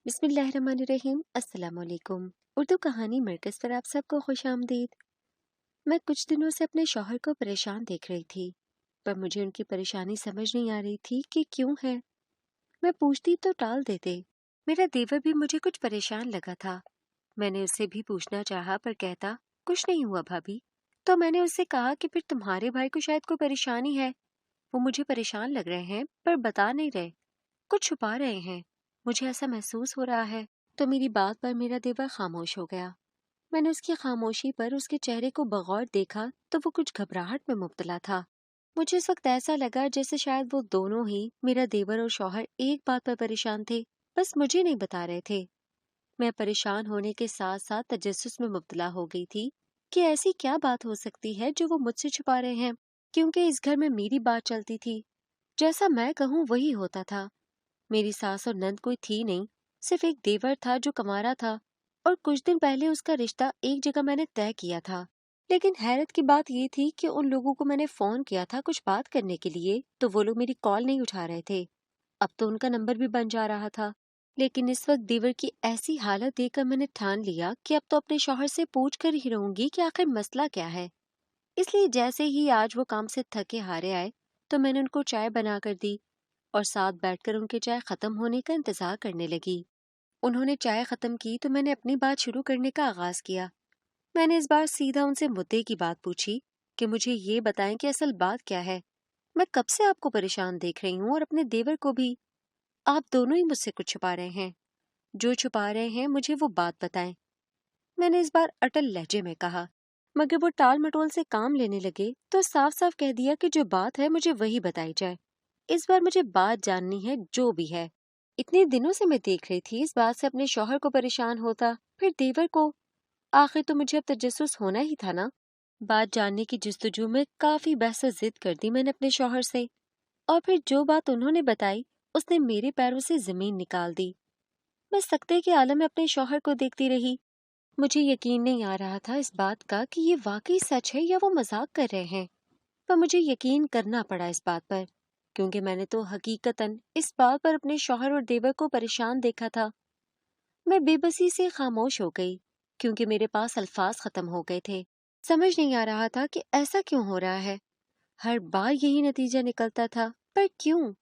बिस्मिल्लाहिर्रहमानिर्रहीम। अस्सलाम वालेकुम। उर्दू कहानी मरकज़ पर आप सबको खुश आमदीद। मैं कुछ दिनों से अपने शौहर को परेशान देख रही थी, पर मुझे उनकी परेशानी समझ नहीं आ रही थी कि क्यों है। मैं पूछती तो टाल देते। मेरा देवर भी मुझे कुछ परेशान लगा था। मैंने उससे भी पूछना चाहा, पर कहता कुछ नहीं हुआ भाभी। तो मैंने उससे कहा कि फिर तुम्हारे भाई को शायद कोई परेशानी है, वो मुझे परेशान लग रहे हैं पर बता नहीं रहे, कुछ छुपा रहे हैं, मुझे ऐसा महसूस हो रहा है। तो मेरी बात पर मेरा देवर खामोश हो गया। मैंने उसकी खामोशी पर उसके चेहरे को बगौर देखा तो वो कुछ घबराहट में मुब्तला था। मुझे इस वक्त ऐसा लगा जैसे शायद वो दोनों ही, मेरा देवर और शौहर, एक बात पर परेशान थे, बस मुझे नहीं बता रहे थे। मैं परेशान होने के साथ साथ तजस्सुस में मुब्तला हो गई थी कि ऐसी क्या बात हो सकती है जो वो मुझसे छुपा रहे हैं, क्योंकि इस घर में मेरी बात चलती थी। जैसा मैं कहूँ वही होता था। मेरी सास और नंद कोई थी नहीं, सिर्फ एक देवर था जो कमारा था, और कुछ दिन पहले उसका रिश्ता एक जगह मैंने तय किया था। लेकिन हैरत की बात ये थी कि उन लोगों को मैंने फोन किया था कुछ बात करने के लिए, तो वो लोग मेरी कॉल नहीं उठा रहे थे। अब तो उनका नंबर भी बन जा रहा था। लेकिन इस वक्त देवर की ऐसी हालत देखकर मैंने ठान लिया कि अब तो अपने शौहर से पूछ कर ही रहूंगी कि आखिर मसला क्या है। इसलिए जैसे ही आज वो काम से थके हारे आए, तो मैंने उनको चाय बना कर दी और साथ बैठकर उनके चाय खत्म होने का इंतजार करने लगी। उन्होंने चाय खत्म की तो मैंने अपनी बात शुरू करने का आगाज किया। मैंने इस बार सीधा उनसे मुद्दे की बात पूछी कि मुझे ये बताएं कि असल बात क्या है। मैं कब से आपको परेशान देख रही हूँ और अपने देवर को भी। आप दोनों ही मुझसे कुछ छुपा रहे हैं। जो छुपा रहे हैं मुझे वो बात बताएं। मैंने इस बार अटल लहजे में कहा, मगर वो टाल मटोल से काम लेने लगे तो साफ साफ कह दिया कि जो बात है मुझे वही बताई जाए। इस बार मुझे बात जाननी है, जो भी है। इतने दिनों से मैं देख रही थी इस बात से अपने शौहर को परेशान होता, फिर देवर को। आखिर तो मुझे अब तजस्सुस होना ही था ना। बात जानने की जुस्तजू में काफी बहस जिद कर दी मैंने अपने शौहर से, और फिर जो बात उन्होंने बताई उसने मेरे पैरों से जमीन निकाल दी। मैं सकते के आलम में अपने शौहर को देखती रही। मुझे यकीन नहीं आ रहा था इस बात का कि ये वाकई सच है या वो मजाक कर रहे हैं, पर मुझे यकीन करना पड़ा इस बात पर, क्योंकि मैंने तो हकीकतन इस बात पर अपने शौहर और देवर को परेशान देखा था। मैं बेबसी से खामोश हो गई, क्योंकि मेरे पास अल्फाज खत्म हो गए थे। समझ नहीं आ रहा था कि ऐसा क्यों हो रहा है। हर बार यही नतीजा निकलता था, पर क्यों?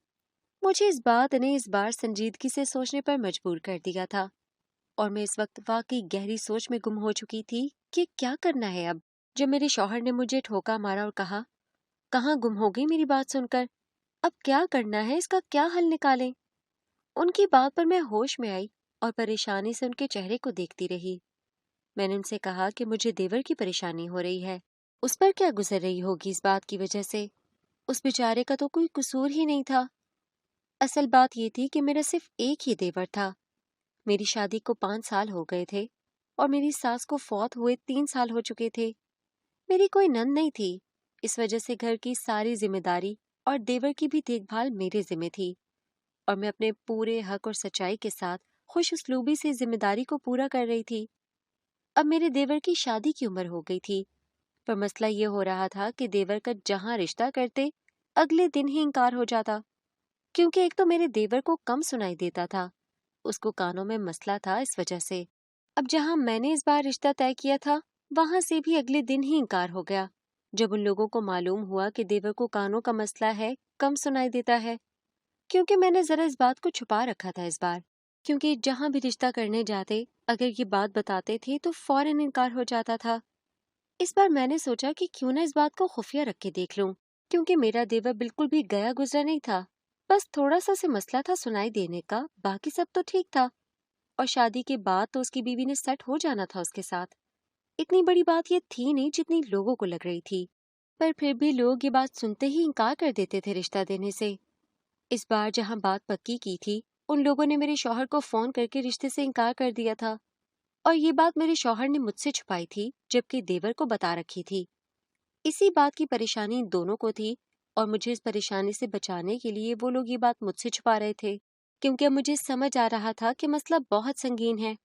मुझे इस बात ने इस बार संजीदगी से सोचने पर मजबूर कर दिया था, और मैं इस वक्त वाकई गहरी सोच में गुम हो चुकी थी कि क्या करना है अब। जब मेरे शौहर ने मुझे ठोका मारा और कहा, कहाँ गुम हो गई मेरी बात सुनकर, अब क्या करना है, इसका क्या हल निकालें। उनकी बात पर मैं होश में आई और परेशानी से उनके चेहरे को देखती रही। मैंने उनसे कहा कि मुझे देवर की परेशानी हो रही है, उस पर क्या गुजर रही होगी इस बात की वजह से। उस बेचारे का तो कोई कसूर ही नहीं था। असल बात ये थी कि मेरा सिर्फ एक ही देवर था। मेरी शादी को 5 साल हो गए थे और मेरी सास को फौत हुए 3 साल हो चुके थे। मेरी कोई नंद नहीं थी, इस वजह से घर की सारी जिम्मेदारी और देवर की भी देखभाल मेरे जिम्मे थी, और मैं अपने पूरे हक और सच्चाई के साथ खुश उसलूबी से जिम्मेदारी को पूरा कर रही थी। अब मेरे देवर की शादी की उम्र हो गई थी, पर मसला ये हो रहा था कि देवर का जहाँ रिश्ता करते अगले दिन ही इनकार हो जाता, क्योंकि एक तो मेरे देवर को कम सुनाई देता था, उसको कानों में मसला था इस वजह से। अब जहाँ मैंने इस बार रिश्ता तय किया था, वहां से भी अगले दिन ही इनकार हो गया, जब उन लोगों को मालूम हुआ कि देवर को कानों का मसला है, कम सुनाई देता है। क्योंकि मैंने जरा इस बात को छुपा रखा था इस बार, क्योंकि जहां भी रिश्ता करने जाते अगर ये बात बताते थे तो फौरन इनकार हो जाता था। इस बार मैंने सोचा कि क्यों ना इस बात को खुफिया रख के देख लूं, क्योंकि मेरा देवर बिल्कुल भी गया गुजरा नहीं था। बस थोड़ा सा से मसला था सुनाई देने का, बाकी सब तो ठीक था। और शादी के बाद तो उसकी बीवी ने सेट हो जाना था उसके साथ। इतनी बड़ी बात ये थी नहीं जितनी लोगों को लग रही थी, पर फिर भी लोग ये बात सुनते ही इनकार कर देते थे रिश्ता देने से। इस बार जहां बात पक्की की थी, उन लोगों ने मेरे शौहर को फोन करके रिश्ते से इनकार कर दिया था, और ये बात मेरे शौहर ने मुझसे छुपाई थी, जबकि देवर को बता रखी थी। इसी बात की परेशानी दोनों को थी, और मुझे इस परेशानी से बचाने के लिए वो लोग ये बात मुझसे छुपा रहे थे, क्योंकि अब मुझे समझ आ रहा था कि मसला बहुत संगीन है।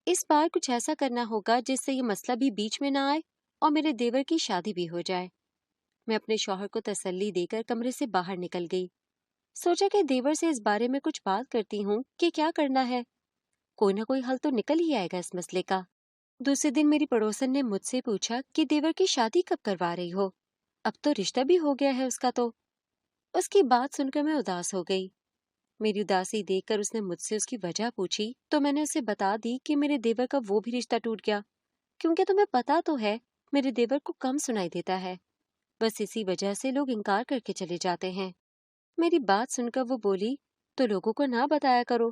इस बार कुछ ऐसा करना होगा जिससे ये मसला भी बीच में ना आए और मेरे देवर की शादी भी हो जाए। मैं अपने शौहर को तसल्ली देकर कमरे से बाहर निकल गई। सोचा कि देवर से इस बारे में कुछ बात करती हूँ कि क्या करना है। کوئی نہ کوئی حل تو نکل ہی آئے گا اس مسئلے کا۔ دوسرے دن میری پڑوسن نے مجھ سے پوچھا کہ دیور کی شادی کب کروا رہی ہو؟ اب تو رشتہ بھی ہو گیا ہے اس کا تو۔ اس کی بات سن کر میں اداس ہو گئی۔ میری اداسی دیکھ کر اس نے مجھ سے اس کی وجہ پوچھی تو میں نے اسے بتا دی کہ میرے دیور کا وہ بھی رشتہ ٹوٹ گیا، کیونکہ تمہیں پتا تو ہے میرے دیور کو کم سنائی دیتا ہے، بس اسی وجہ سے لوگ انکار کر کے چلے جاتے ہیں۔ میری بات سن کر وہ بولی، تو لوگوں کو نہ بتایا کرو،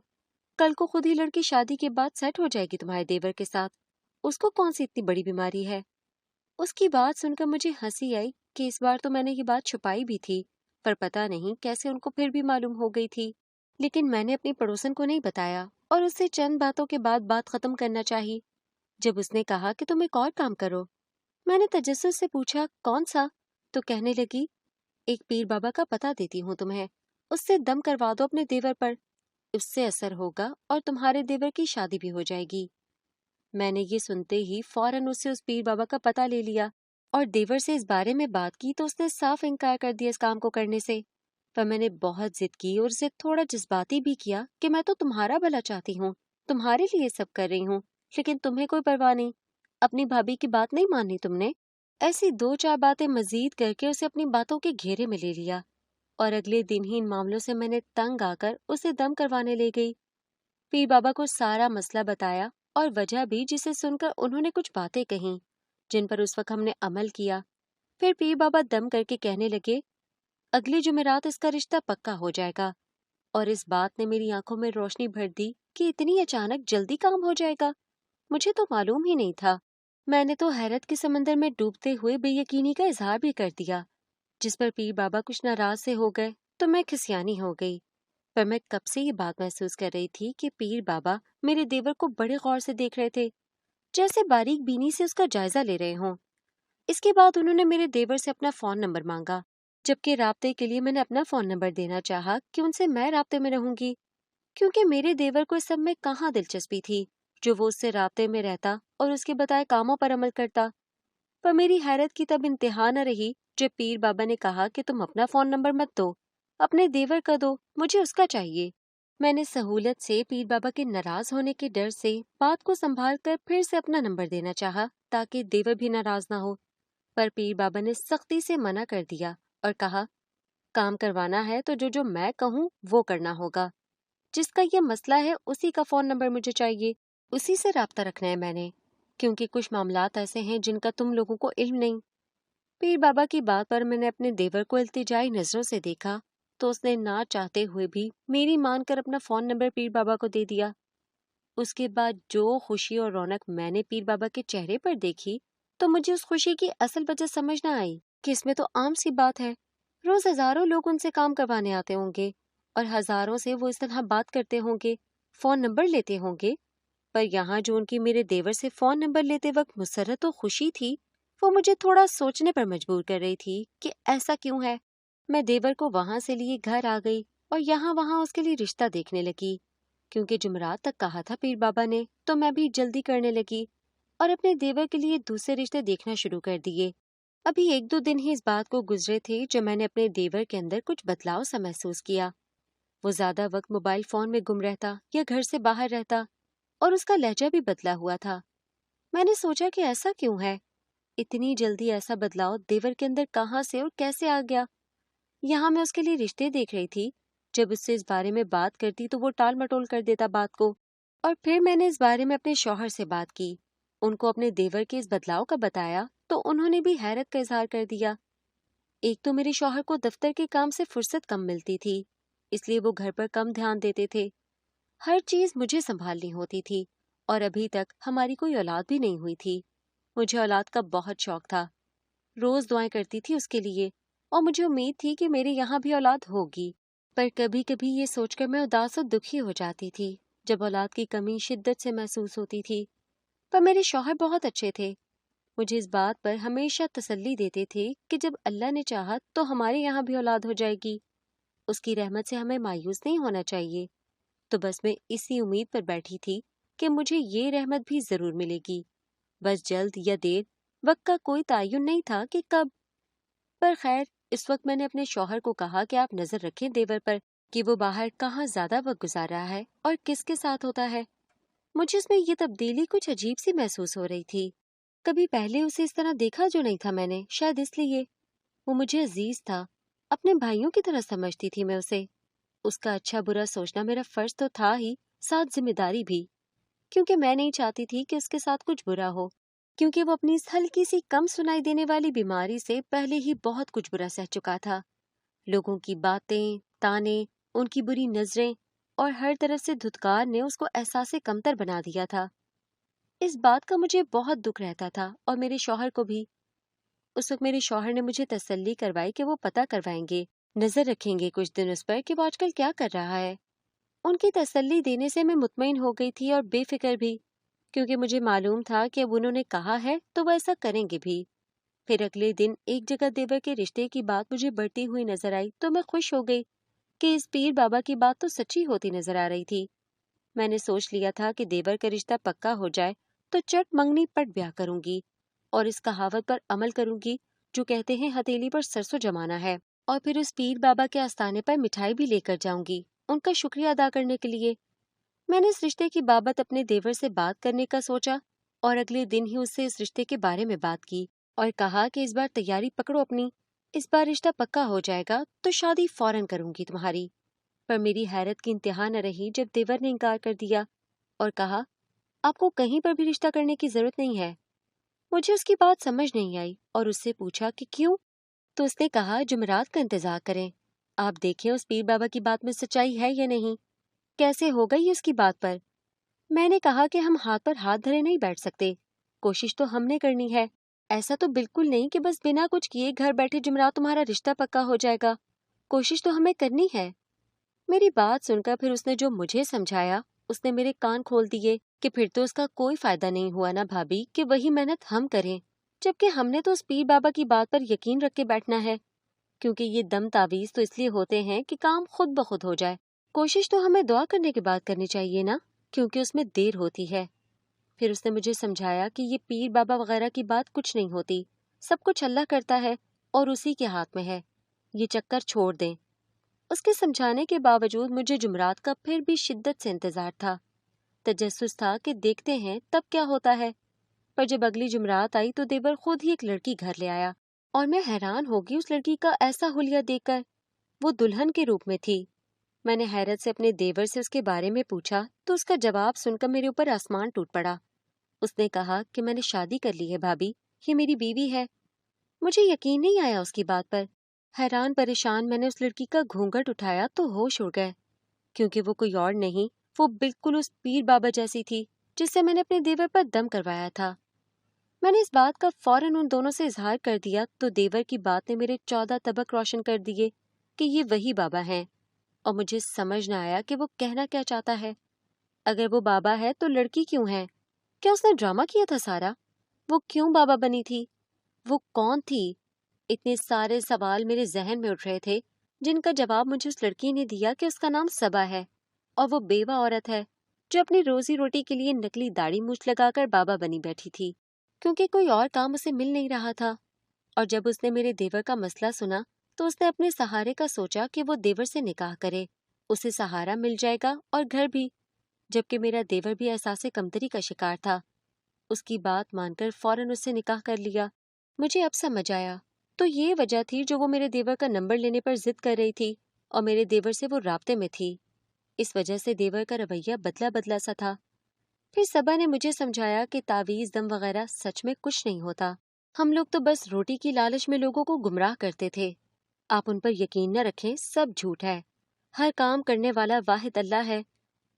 کل کو خود ہی لڑکی شادی کے بعد سیٹ ہو جائے گی تمہارے دیور کے ساتھ، اس کو کون سی اتنی بڑی بیماری ہے۔ اس کی بات سن کر مجھے ہنسی آئی کہ اس بار تو میں نے یہ بات چھپائی بھی تھی، پر پتہ نہیں کیسے ان کو پھر بھی معلوم ہو گئی تھی۔ لیکن میں نے اپنی پڑوسن کو نہیں بتایا اور اس سے چند باتوں کے بعد بات ختم کرنا چاہی۔ جب اس نے کہا کہ تم ایک اور کام کرو، میں نے تجسس سے پوچھا کون سا، تو کہنے لگی ایک پیر بابا کا پتہ دیتی ہوں تمہیں، اس سے دم کروا دو اپنے دیور پر، اس سے اثر ہوگا اور تمہارے دیور کی شادی بھی ہو جائے گی۔ میں نے یہ سنتے ہی فوراً اس سے اس پیر بابا کا پتہ لے لیا اور دیور سے اس بارے میں بات کی تو اس نے صاف انکار کر دیا اس کام کو کرنے سے۔ پر میں نے بہت ضد کی اور اسے تھوڑا جذباتی بھی کیا کہ میں تو تمہارا بھلا چاہتی ہوں، تمہارے لیے سب کر رہی ہوں، لیکن تمہیں کوئی پرواہ نہیں، اپنی بھابھی کی بات نہیں ماننی تم نے۔ ایسی دو چار باتیں مزید کر کے اسے اپنی باتوں کے گھیرے میں لے لیا اور اگلے دن ہی ان معاملوں سے میں نے تنگ آ کر اسے دم کروانے لے گئی۔ پیر بابا کو سارا مسئلہ بتایا اور وجہ بھی، جسے سن کر انہوں نے کچھ باتیں کہیں جن پر اس وقت ہم نے عمل کیا۔ پھر پیر بابا دم کر کے کہنے لگے اگلی جمعرات اس کا رشتہ پکا ہو جائے گا، اور اس بات نے میری آنکھوں میں روشنی بھر دی کہ اتنی اچانک جلدی کام ہو جائے گا، مجھے تو معلوم ہی نہیں تھا۔ میں نے تو حیرت کے سمندر میں ڈوبتے ہوئے بے یقینی کا اظہار بھی کر دیا، جس پر پیر بابا کچھ ناراض سے ہو گئے تو میں کھسیانی ہو گئی۔ پر میں کب سے یہ بات محسوس کر رہی تھی کہ پیر بابا میرے دیور کو بڑے غور سے دیکھ رہے تھے، جیسے باریک بینی سے اس کا جائزہ لے رہے ہوں۔ اس کے بعد انہوں نے میرے دیور سے اپنا فون نمبر مانگا، جبکہ رابطے کے لیے میں نے اپنا فون نمبر دینا چاہا کہ ان سے میں رابطے میں رہوں گی، کیونکہ میرے دیور کو اس سب میں کہاں دلچسپی تھی جو وہ اس سے رابطے میں رہتا اور اس کے بتائے کاموں پر عمل کرتا۔ پر میری حیرت کی تب انتہا نہ رہی جب پیر بابا نے کہا کہ تم اپنا فون نمبر مت دو، اپنے دیور کا دو، مجھے اس کا چاہیے۔ میں نے سہولت سے پیر بابا کے ناراض ہونے کے ڈر سے بات کو سنبھال کر پھر سے اپنا نمبر دینا چاہا تاکہ دیور بھی ناراض نہ ہو، پر پیر بابا نے سختی سے منع کر دیا اور کہا کام کروانا ہے تو جو میں کہوں وہ کرنا ہوگا، جس کا یہ مسئلہ ہے اسی کا فون نمبر مجھے چاہیے، اسی سے رابطہ رکھنا ہے میں نے، کیونکہ کچھ معاملات ایسے ہیں جن کا تم لوگوں کو علم نہیں۔ پیر بابا کی بات پر میں نے اپنے دیور کو التجائی نظروں سے دیکھا تو اس نے نہ چاہتے ہوئے بھی میری مان کر اپنا فون نمبر پیر بابا کو دے دیا۔ اس کے بعد جو خوشی اور رونق میں نے پیر بابا کے چہرے پر دیکھی تو مجھے اس خوشی کی اصل وجہ سمجھ نہ آئی کہ اس میں تو عام سی بات ہے، روز ہزاروں لوگ ان سے کام کروانے آتے ہوں گے اور ہزاروں سے وہ اس طرح بات کرتے ہوں گے، فون نمبر لیتے ہوں گے، پر یہاں جو ان کی میرے دیور سے فون نمبر لیتے وقت مسرت و خوشی تھی وہ مجھے تھوڑا سوچنے پر مجبور کر رہی تھی کہ ایسا کیوں ہے۔ میں دیور کو وہاں سے لیے گھر آ گئی اور یہاں وہاں اس کے لیے رشتہ دیکھنے لگی، کیونکہ جمعرات تک کہا تھا پیر بابا نے، تو میں بھی جلدی کرنے لگی اور اپنے دیور کے لیے دوسرے رشتے دیکھنا شروع کر دیے۔ ابھی ایک دو دن ہی اس بات کو گزرے تھے جب میں نے اپنے دیور کے اندر کچھ بدلاؤ سا محسوس کیا۔ وہ زیادہ وقت موبائل فون میں گم رہتا یا گھر سے باہر رہتا اور اس کا لہجہ بھی بدلا ہوا تھا۔ میں نے سوچا کہ ایسا کیوں ہے، اتنی جلدی ایسا بدلاؤ دیور کے اندر کہاں سے اور کیسے آ گیا۔ یہاں میں اس کے لیے رشتے دیکھ رہی تھی، جب اس سے اس بارے میں بات کرتی تو وہ ٹال مٹول کر دیتا بات کو، اور پھر میں نے اس بارے میں اپنے شوہر سے بات کی، ان کو اپنے دیور کے اس بدلاؤ کا بتایا تو انہوں نے بھی حیرت کا اظہار کر دیا۔ ایک تو میرے شوہر کو دفتر کے کام سے فرصت کم ملتی تھی، اس لیے وہ گھر پر کم دھیان دیتے تھے، ہر چیز مجھے سنبھالنی ہوتی تھی، اور ابھی تک ہماری کوئی اولاد بھی نہیں ہوئی تھی۔ مجھے اولاد کا بہت شوق تھا، روز دعائیں کرتی تھی اس کے لیے، اور مجھے امید تھی کہ میرے یہاں بھی اولاد ہوگی، پر کبھی کبھی یہ سوچ کر میں اداس و دکھی ہو جاتی تھی جب اولاد کی کمی شدت سے محسوس ہوتی تھی۔ پر میرے شوہر بہت اچھے تھے، مجھے اس بات پر ہمیشہ تسلی دیتے تھے کہ جب اللہ نے چاہا تو ہمارے یہاں بھی اولاد ہو جائے گی، اس کی رحمت سے ہمیں مایوس نہیں ہونا چاہیے۔ تو بس میں اسی امید پر بیٹھی تھی کہ مجھے یہ رحمت بھی ضرور ملے گی، بس جلد یا دیر، وقت کا کوئی تعین نہیں تھا کہ کب۔ پر خیر، اس وقت میں نے اپنے شوہر کو کہا کہ آپ نظر رکھیں دیور پر کہ وہ باہر کہاں زیادہ وقت گزار رہا ہے اور کس کے ساتھ ہوتا ہے۔ मुझे उसमें ये तब्दीली कुछ अजीब सी महसूस हो रही थी। कभी पहले उसे इस तरह देखा जो नहीं था मैंने, शायद इसलिए। वो मुझे अजीज था, अपने भाइयों की तरह समझती थी मैं उसे। उसका अच्छा बुरा सोचना मेरा फर्ज तो था ही, साथ जिम्मेदारी भी, क्योंकि मैं नहीं चाहती थी कि उसके साथ कुछ बुरा हो, क्योंकि वो अपनी इस हल्की सी कम सुनाई देने वाली बीमारी से पहले ही बहुत कुछ बुरा सह चुका था। लोगों की बातें, ताने, उनकी बुरी नजरें और हर तरफ से धुतकार ने उसको एहसास कमतर बना दिया था। इस बात का मुझे बहुत दुख रहता था, और मेरे शौहर को भी। उस वक्त मेरे शौहर ने मुझे तसल्ली करवाई कि वो पता करवाएंगे, नजर रखेंगे कुछ दिन उस पर कि वो आजकल क्या कर रहा है। उनकी तसल्ली देने से मैं मुतमईन हो गई थी और बेफिक्र भी, क्योंकि मुझे मालूम था कि अब उन्होंने कहा है तो वो ऐसा करेंगे भी। फिर अगले दिन एक जगह देवर के रिश्ते की बात मुझे बढ़ती हुई नजर आई तो मैं खुश हो गई कि इस पीर बाबा की बात तो सच्ची होती नजर आ रही थी। मैंने सोच लिया था कि देवर का रिश्ता पक्का हो जाए तो चट मंगनी पट ब्याह करूंगी, और इस कहावत पर अमल करूंगी जो कहते हैं हथेली पर सरसों जमाना है। और फिर उस पीर बाबा के आस्थाने पर मिठाई भी लेकर जाऊंगी, उनका शुक्रिया अदा करने के लिए। मैंने इस रिश्ते की बाबत अपने देवर से बात करने का सोचा, और अगले दिन ही उससे इस रिश्ते के बारे में बात की और कहा कि इस बार तैयारी पकड़ो अपनी, इस बार रिश्ता पक्का हो जाएगा तो शादी फौरन करूंगी तुम्हारी। पर मेरी हैरत की इंतहा न रही जब देवर ने इनकार कर दिया और कहा, आपको कहीं पर भी रिश्ता करने की जरूरत नहीं है। मुझे उसकी बात समझ नहीं आई और उससे पूछा कि क्यों। तो उसने कहा, जुमेरात का इंतजार करें, आप देखें उस पीर बाबा की बात में सच्चाई है या नहीं। कैसे हो गई उसकी बात पर। मैंने कहा कि हम हाथ पर हाथ धरे नहीं बैठ सकते, कोशिश तो हमने करनी है। ऐसा तो बिल्कुल नहीं कि बस बिना कुछ किए घर बैठे जुमरात तुम्हारा रिश्ता पक्का हो जाएगा, कोशिश तो हमें करनी है। मेरी बात सुनकर फिर उसने जो मुझे समझाया, उसने मेरे कान खोल दिए कि फिर तो उसका कोई फायदा नहीं हुआ ना भाभी कि वही मेहनत हम करें, जबकि हमने तो उस पीर बाबा की बात पर यकीन रख के बैठना है, क्योंकि ये दम तावीज तो इसलिए होते हैं कि काम खुद ब खुद हो जाए। कोशिश तो हमें दुआ करने के बाद करनी चाहिए ना, क्योंकि उसमें देर होती है। फिर उसने मुझे समझाया कि ये पीर बाबा वगैरह की बात कुछ नहीं होती, सब कुछ अल्लाह करता है और उसी के हाथ में है, ये चक्कर छोड़ दें। उसके समझाने के बावजूद मुझे जुमरात का फिर भी शिद्दत से इंतजार था। तजस्सुस था कि देखते हैं तब क्या होता है। पर जब अगली जुमरात आई तो देवर खुद ही एक लड़की घर ले आया, और मैं हैरान हो गई उस लड़की का ऐसा हुलिया देखकर। वो दुल्हन के रूप में थी। मैंने हैरत से अपने देवर से उसके बारे में पूछा तो उसका जवाब सुनकर मेरे ऊपर आसमान टूट पड़ा। उसने कहा कि मैंने शादी कर ली है भाभी, ये मेरी बीवी है। मुझे यकीन नहीं आया उसकी बात पर। हैरान परेशान मैंने उस लड़की का घूंघट उठाया तो होश उड़ गए, क्योंकि वो कोई और नहीं, वो बिल्कुल उस पीर बाबा जैसी थी जिससे मैंने अपने देवर पर दम करवाया था। मैंने इस बात का फौरन उन दोनों से इजहार कर दिया तो देवर की बात ने मेरे 14 तबक रोशन कर दिए कि ये वही बाबा हैं, और मुझे समझ न आया कि वो कहना क्या चाहता है। अगर वो बाबा है तो लड़की क्यों है? क्या उसने ड्रामा किया था सारा? वो क्यों बाबा बनी थी? वो कौन थी? इतने सारे सवाल मेरे जहन में उठ रहे थे, जिनका जवाब मुझे उस लड़की ने दिया कि उसका नाम सबा है, और वो बेवा औरत है जो अपनी रोजी रोटी के लिए नकली दाढ़ी मूछ लगाकर बाबा बनी बैठी थी, क्योंकि कोई और काम उसे मिल नहीं रहा था। और जब उसने मेरे देवर का मसला सुना तो उसने अपने सहारे का सोचा कि वो देवर से निकाह करे, उसे सहारा मिल जाएगा और घर भी, जबकि मेरा देवर भी एहसास कमतरी का शिकार था। उसकी बात मानकर फौरन उससे निकाह कर लिया। मुझे अब समझ आया, तो ये वजह थी जो वो मेरे देवर का नंबर लेने पर जिद कर रही थी, और मेरे देवर से वो राब्ते में थी। इस वजह से देवर का रवैया बदला बदला सा था। फिर सबा ने मुझे समझाया कि तावीज़ दम वगैरह सच में कुछ नहीं होता। हम लोग तो बस रोटी की लालच में लोगों को गुमराह करते थे। आप उन पर यकीन न रखें, सब झूठ है। हर काम करने वाला वाहिद अल्लाह है,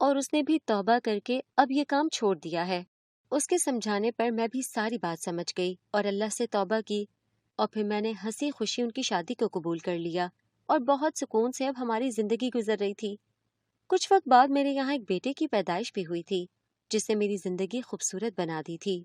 और उसने भी तौबा करके अब ये काम छोड़ दिया है। उसके समझाने पर मैं भी सारी बात समझ गई और अल्लाह से तौबा की, और फिर मैंने हंसी खुशी उनकी शादी को कबूल कर लिया, और बहुत सुकून से अब हमारी जिंदगी गुजर रही थी। कुछ वक्त बाद मेरे यहाँ एक बेटे की पैदाइश भी हुई थी, जिसने मेरी जिंदगी खूबसूरत बना दी थी।